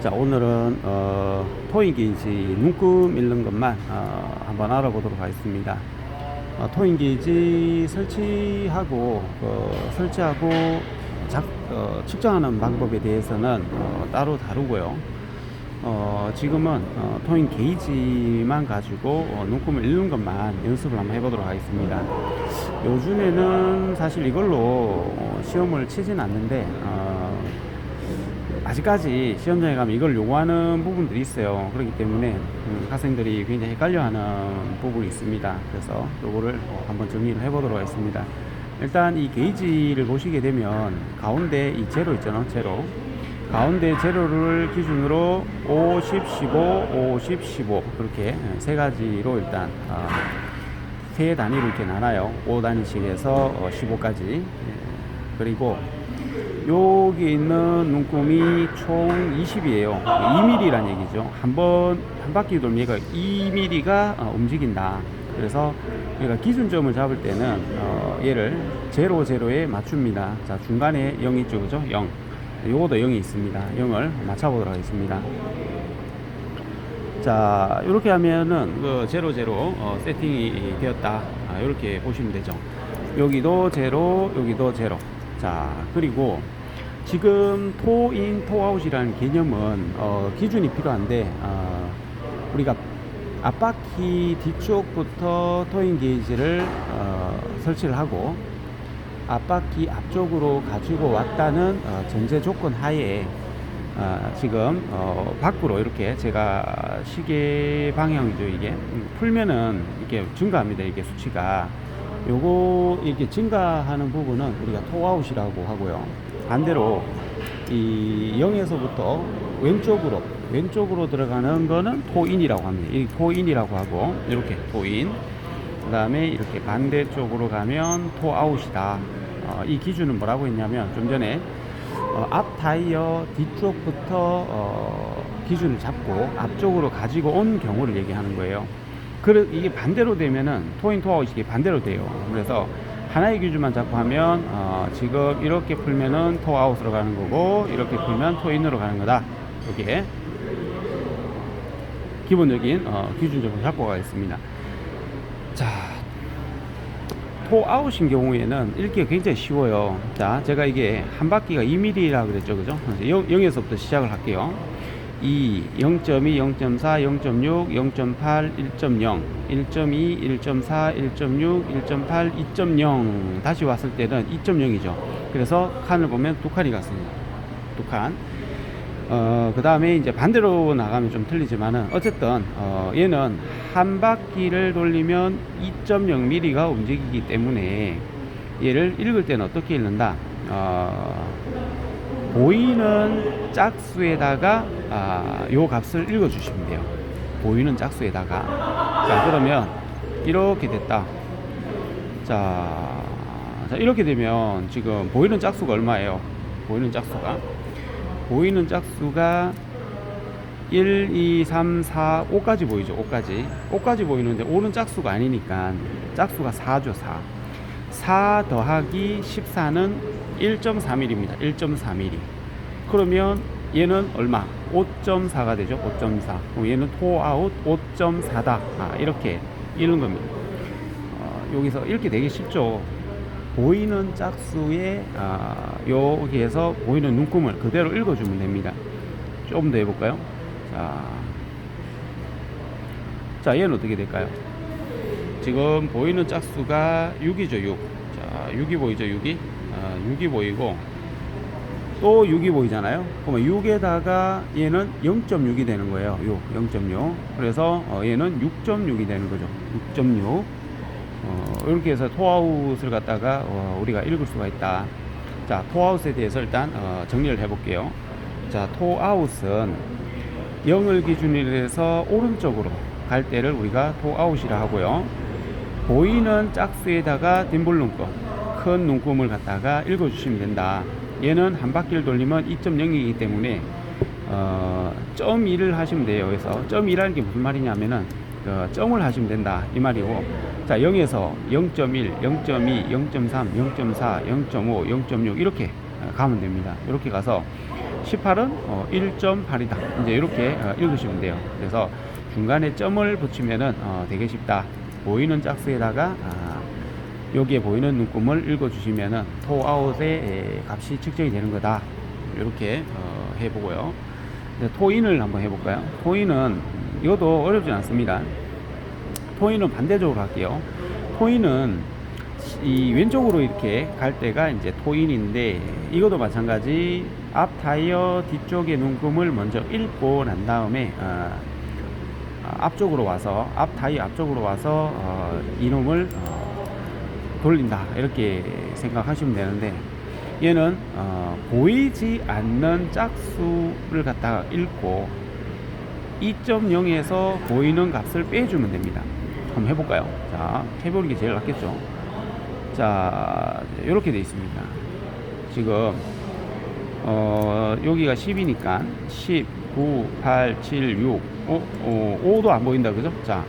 자, 오늘은 토잉 게이지 눈금 잃는 것만 한번 알아보도록 하겠습니다. 토잉 게이지 설치하고 측정하는 방법에 대해서는 따로 다루고요. 지금은 토잉 게이지만 가지고 눈금을 잃는 것만 연습을 한번 해보도록 하겠습니다. 요즘에는 사실 이걸로 시험을 치진 않는데 아직까지 시험장에 가면 이걸 요구하는 부분들이 있어요. 그렇기 때문에 학생들이 굉장히 헷갈려하는 부분이 있습니다. 그래서 요거를 한번 정리를 해보도록 하겠습니다. 일단 이 게이지를 보시게 되면 가운데 이 제로 있잖아요. 제로. 가운데 제로를 기준으로 50, 15, 50, 15 그렇게 세 가지로 일단 세 단위로 이렇게 나눠요. 5단위씩에서 15까지. 그리고 여기 있는 눈금이 총 20이에요. 2mm란 얘기죠. 한 바퀴 돌면 얘가 2mm가 움직인다. 그래서 우리가 기준점을 잡을 때는 얘를 0, 0에 맞춥니다. 자, 중간에 0이 있죠. 그죠? 0. 요거도 0이 있습니다. 0을 맞춰보도록 하겠습니다. 자, 이렇게 하면은 그 0, 0 세팅이 되었다. 이렇게 보시면 되죠. 여기도 0, 여기도 0. 자, 그리고 지금 토인, 토아웃이라는 개념은 기준이 필요한데 우리가 앞바퀴 뒤쪽부터 토인 게이지를 설치를 하고 앞바퀴 앞쪽으로 가지고 왔다는 전제 조건 하에 지금 밖으로 이렇게 제가 시계 방향이죠. 이게 풀면은 이렇게 증가합니다. 이게 수치가 요거 이렇게 증가하는 부분은 우리가 토아웃이라고 하고요. 반대로 이 0에서부터 왼쪽으로 들어가는 거는 토인이라고 합니다. 이 토인이라고 하고 이렇게 토인. 그 다음에 이렇게 반대쪽으로 가면 토아웃이다. 이 기준은 뭐라고 했냐면 좀 전에 앞 타이어 뒤쪽부터 기준을 잡고 앞쪽으로 가지고 온 경우를 얘기하는 거예요. 이게 반대로 되면은 토인 토아웃이 반대로 돼요. 그래서 하나의 기준만 잡고 하면 지금 이렇게 풀면은 토아웃으로 가는 거고 이렇게 풀면 토인으로 가는 거다. 이게 기본적인 기준점을 잡고 가겠습니다. 자, 토아웃인 경우에는 읽기가 굉장히 쉬워요. 자, 제가 이게 한 바퀴가 2mm라 그랬죠. 그죠? 0에서부터 시작을 할게요. 2, 0.2, 0.4, 0.6, 0.8, 1.0, 1.2, 1.4, 1.6, 1.8, 2.0 다시 왔을 때는 2.0이죠. 그래서 칸을 보면 두 칸이 갔습니다. 두 칸. 그 다음에 이제 반대로 나가면 좀 틀리지만은 어쨌든 얘는 한 바퀴를 돌리면 2.0mm가 움직이기 때문에 얘를 읽을 때는 어떻게 읽는다? 보이는 짝수에다가 요 값을 읽어 주시면 돼요. 보이는 짝수에다가. 자, 그러면 이렇게 됐다. 자, 이렇게 되면 지금 보이는 짝수가 얼마예요? 보이는 짝수가 1, 2, 3, 4, 5까지 보이죠. 5까지 보이는데 5는 짝수가 아니니까 짝수가 4죠. 4 더하기 14는 1.4mm입니다. 1.4mm. 그러면 얘는 얼마? 5.4가 되죠. 5.4. 그럼 얘는 토아웃 5.4다. 이렇게 읽는 겁니다. 여기서 읽기 되게 쉽죠. 보이는 짝수에 여기에서 보이는 눈금을 그대로 읽어주면 됩니다. 조금 더 해볼까요? 자, 얘는 어떻게 될까요? 지금 보이는 짝수가 6이죠. 6. 자, 6이 보이죠. 6이 보이고 또 6이 보이잖아요. 그러면 6에다가 얘는 0.6이 되는 거예요. 0.6. 그래서 얘는 6.6이 되는 거죠. 6.6. 이렇게 해서 토아웃을 갖다가 우리가 읽을 수가 있다. 자, 토아웃에 대해서 일단 정리를 해볼게요. 자, 토아웃은 0을 기준으로 해서 오른쪽으로 갈 때를 우리가 토아웃이라 하고요. 보이는 짝수에다가 dim블눈금, 큰 눈금을 갖다가 읽어주시면 된다. 얘는 한 바퀴를 돌리면 2.0이기 때문에 점 2를 하시면 돼요. 그래서 점 2라는 게 무슨 말이냐면은 점을 하시면 된다 이 말이고, 자, 0에서 0.1, 0.2, 0.3, 0.4, 0.5, 0.6 이렇게 가면 됩니다. 이렇게 가서 18은 1.8이다. 이제 이렇게 읽으시면 돼요. 그래서 중간에 점을 붙이면은 되게 쉽다. 보이는 짝수에다가 여기에 보이는 눈금을 읽어주시면은 토아웃의 값이 측정이 되는 거다. 이렇게 해보고요. 토인을 한번 해볼까요? 토인은 이것도 어렵지 않습니다. 토인은 반대쪽으로 할게요. 토인은 이 왼쪽으로 이렇게 갈 때가 이제 토인인데, 이것도 마찬가지 앞 타이어 뒤쪽의 눈금을 먼저 읽고 난 다음에 앞쪽으로 와서 앞 타이어 앞쪽으로 와서 이놈을 돌린다, 이렇게 생각하시면 되는데, 얘는 보이지 않는 짝수를 갖다가 읽고 2.0에서 보이는 값을 빼주면 됩니다. 한번 해볼까요? 자, 해보는 게 제일 낫겠죠. 자, 이렇게 되어 있습니다. 지금 여기가 10이니까 10, 9, 8, 7, 6, 5도 안 보인다, 그죠? 자,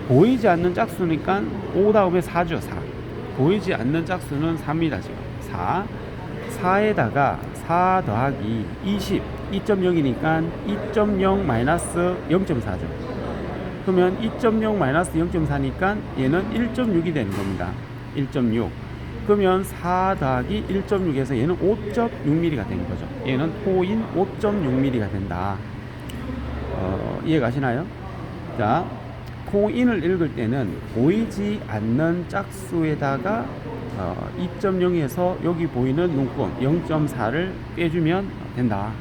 보이지 않는 짝수니까 5 다음에 4죠. 4. 보이지 않는 짝수는 4입니다. 지금 4에다가 4 더하기 20, 2.0이니까 2.0 마이너스 0.4죠. 그러면 2.0 마이너스 0.4니까 얘는 1.6이 되는 겁니다. 1.6. 그러면 4 더하기 1.6에서 얘는 5.6mm가 되는 거죠. 얘는 토인 5.6mm가 된다. 이해가시나요? 자, 토인을 읽을 때는 보이지 않는 짝수에다가 2.0에서 여기 보이는 눈금 0.4를 빼주면 된다.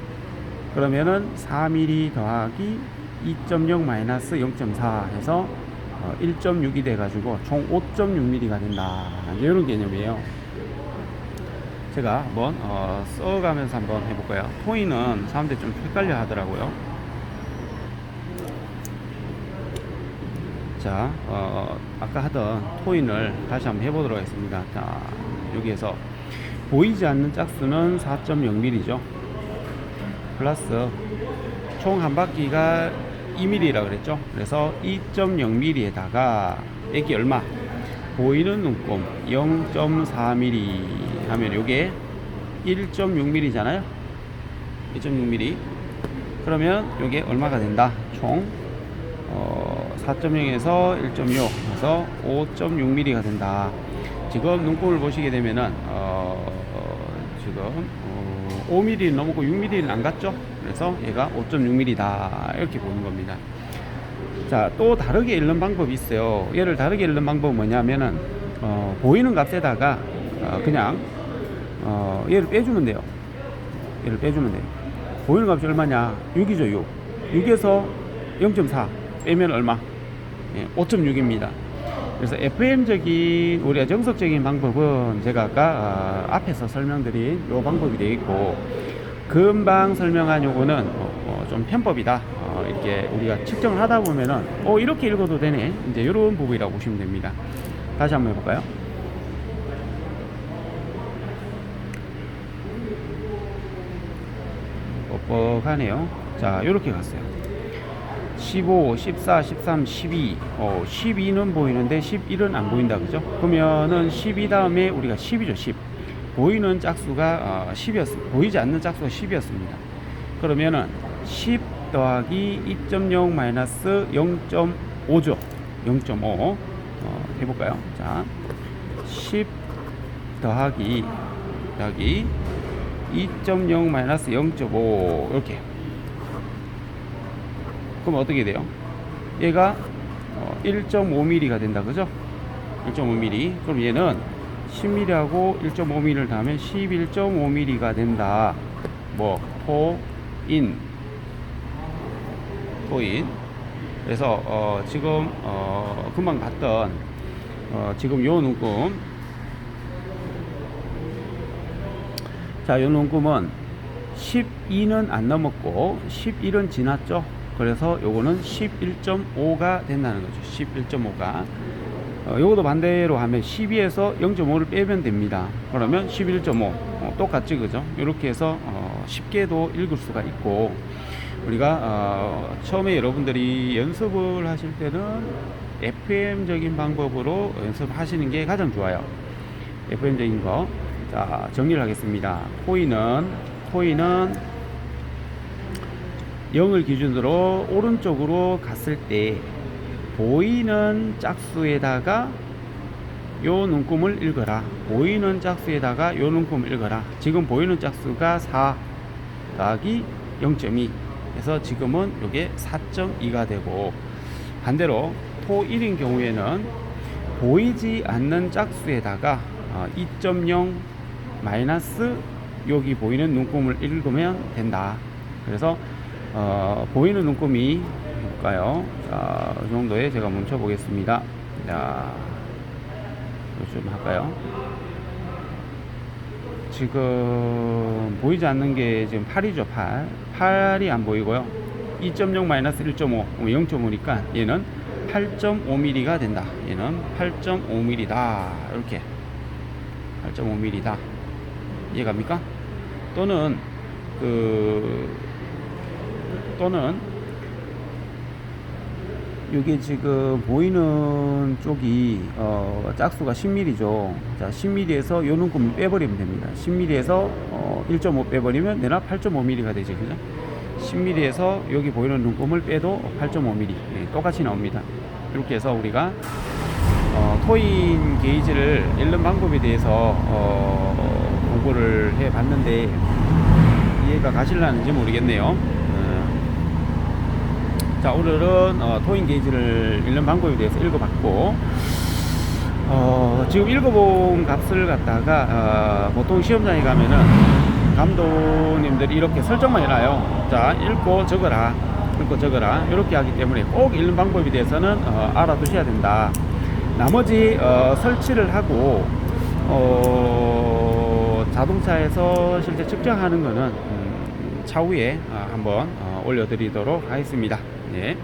그러면은 4mm 더하기 2.0 마이너스 0.4 해서 1.6이 돼가지고 총 5.6mm가 된다. 이런 개념이에요. 제가 한번 써가면서 한번 해볼까요? 토인은 사람들이 좀 헷갈려 하더라고요. 자, 아까 하던 토인을 다시 한번 해보도록 하겠습니다. 자, 여기에서 보이지 않는 짝수는 4.0mm죠. 플러스 총 한 바퀴가 2mm라 그랬죠. 그래서 2.0mm에다가 여기 얼마? 보이는 눈금 0.4mm 하면 요게 1.6mm잖아요. 1.6mm. 그러면 요게 얼마가 된다? 총 4.0에서 1.6 해서 5.6mm가 된다. 지금 눈금을 보시게 되면은 지금 5mm 넘고 6mm는 안 갔죠. 그래서 얘가 5.6mm다, 이렇게 보는 겁니다. 자, 또 다르게 읽는 방법이 있어요. 얘를 다르게 읽는 방법은 뭐냐면은 보이는 값에다가 그냥 얘를 빼주면 돼요. 얘를 빼주면 돼요. 보이는 값이 얼마냐? 6이죠. 6. 6에서 0.4 빼면 얼마? 5.6입니다. 그래서 FM적인 우리가 정석적인 방법은 제가 아까 앞에서 설명드린 요 방법이 되어 있고, 금방 설명한 요거는 좀 편법이다. 이렇게 우리가 측정을 하다 보면은 이렇게 읽어도 되네, 이제 이런 부분이라고 보시면 됩니다. 다시 한번 해볼까요? 뻑뻑하네요. 자, 이렇게 갔어요. 15, 14, 13, 12. 12는 보이는데 11은 안 보인다, 그죠? 그러면은 12 다음에 우리가 10이죠, 10. 보이는 짝수가 10이었습니다. 보이지 않는 짝수가 10이었습니다. 그러면은 10 더하기 2.0 마이너스 0.5죠. 0.5. 해볼까요? 자, 10 더하기 2.0 마이너스 0.5 이렇게. 그럼 어떻게 돼요? 얘가 1.5mm가 된다, 그죠? 1.5mm. 그럼 얘는 10mm하고 1.5mm를 더하면 11.5mm가 된다. 토인. 그래서 지금 금방 봤던 지금 요 눈금, 자, 요 눈금은 12는 안 넘었고 11은 지났죠. 그래서 요거는 11.5가 된다는 거죠. 11.5가. 요것도 반대로 하면 12에서 0.5를 빼면 됩니다. 그러면 11.5. 똑같지, 그죠? 이렇게 해서 쉽게도 읽을 수가 있고, 우리가 처음에 여러분들이 연습을 하실 때는 FM적인 방법으로 연습하시는 게 가장 좋아요. FM적인 거. 자, 정리를 하겠습니다. 토인은 0을 기준으로 오른쪽으로 갔을 때 보이는 짝수에다가 요 눈금을 읽어라. 보이는 짝수에다가 요 눈금을 읽어라. 지금 보이는 짝수가 4 더하기 0.2 해서 지금은 요게 4.2가 되고, 반대로 토 1인 경우에는 보이지 않는 짝수에다가 2.0 마이너스 여기 보이는 눈금을 읽으면 된다. 그래서 보이는 눈금이 볼까요? 자, 이 정도에 제가 멈춰 보겠습니다. 자, 좀 할까요? 지금 보이지 않는 게 지금 8이죠. 8이 안 보이고요. 2.0 마이너스 1.5 0.5니까 얘는 8.5mm가 된다. 얘는 8.5mm다. 이렇게 8.5mm다. 이해갑니까? 또는 이게 지금 보이는 쪽이 짝수가 10mm죠. 자, 10mm에서 요 눈금 빼버리면 됩니다. 10mm에서 1.5 빼버리면 내나 8.5mm가 되죠. 그죠? 10mm에서 여기 보이는 눈금을 빼도 8.5mm 똑같이 나옵니다. 이렇게 해서 우리가 토인 게이지를 읽는 방법에 대해서 공부를 해 봤는데 이해가 가실라는지 모르겠네요. 자, 오늘은 토인 게이지를 읽는 방법에 대해서 읽어봤고, 지금 읽어본 값을 갖다가 보통 시험장에 가면은 감독님들이 이렇게 설정만 해놔요. 자, 읽고 적어라 이렇게 하기 때문에 꼭 읽는 방법에 대해서는 알아두셔야 된다. 나머지 설치를 하고 자동차에서 실제 측정하는 거는 차후에 한번 올려드리도록 하겠습니다. 네.